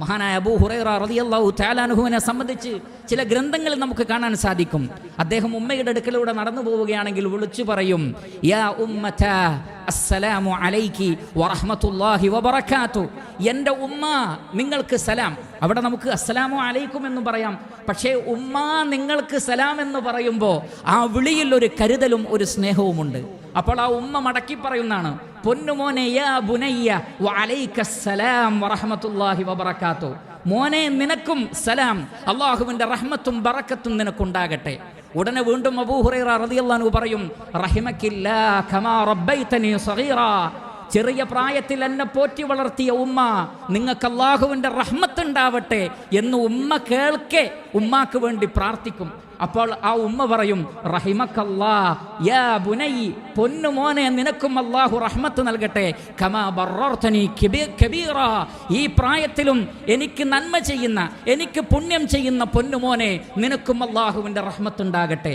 മഹാനായ അബൂ ഹുറൈറ റളിയല്ലാഹു തആല അൻഹുവിനെ സംബന്ധിച്ച് ചില ഗ്രന്ഥങ്ങളിൽ നമുക്ക് കാണാൻ സാധിക്കും. അദ്ദേഹം ഉമ്മയുടെ അടുക്കലൂടെ നടന്നു പോവുകയാണെങ്കിൽ വിളിച്ചു പറയും, യാ ഉമ്മത അസ്സലാമു അലൈക്കി വറഹ്മത്തുള്ളാഹി വബറകാതു. എൻ്റെ ഉമ്മ നിങ്ങൾക്ക് സലാം. അവിടെ നമുക്ക് അസ്സലാമു അലൈക്കും എന്ന് പറയാം, പക്ഷേ ഉമ്മ നിങ്ങൾക്ക് സലാം എന്ന് പറയുമ്പോൾ ആ വിളിയിൽ ഒരു കരുതലും ഒരു സ്നേഹവുമുണ്ട്. അപ്പോൾ ആ ഉമ്മ മടക്കി പറയുന്നതാണ്, പൊന്നുമോനെ യാ ബുനയ്യ വഅലൈക്കസ്സലാം വറഹ്മത്തുള്ളാഹി വബറകാതു. മോനെ നിനക്കും സലാം, അള്ളാഹുവിൻ്റെ റഹ്മത്തും ബറക്കത്തും നിനക്കുണ്ടാകട്ടെ. ഉടനെ വീണ്ടും അബൂ ഹുറൈറ റളിയല്ലാഹു അൻഹു പറയും, റഹിമക്കില്ലാ കമാ റബ്ബൈതനി സഗീറാ. ചെറിയ പ്രായത്തിൽ എന്നെ പോറ്റി വളർത്തിയ ഉമ്മ, നിങ്ങൾക്ക് അള്ളാഹുവിൻ്റെ റഹ്മത്ത് ഉണ്ടാവട്ടെ എന്ന് ഉമ്മ കേൾക്കെ ഉമ്മാക്ക് വേണ്ടി പ്രാർത്ഥിക്കും. അപ്പോൾ ആ ഉമ്മ പറയും, റഹിമക്കല്ലാ യാ ബുനൈ, പൊന്നുമോനെ നിനക്കും അല്ലാഹു റഹ്മത്ത് നൽകട്ടെ. കമാ ബറർതനി കബീറ, ഈ പ്രായത്തിലും എനിക്ക് നന്മ ചെയ്യുന്ന, എനിക്ക് പുണ്യം ചെയ്യുന്ന പൊന്നുമോനെ നിനക്കും അല്ലാഹുവിൻ്റെ റഹ്മത്ത് ഉണ്ടാകട്ടെ.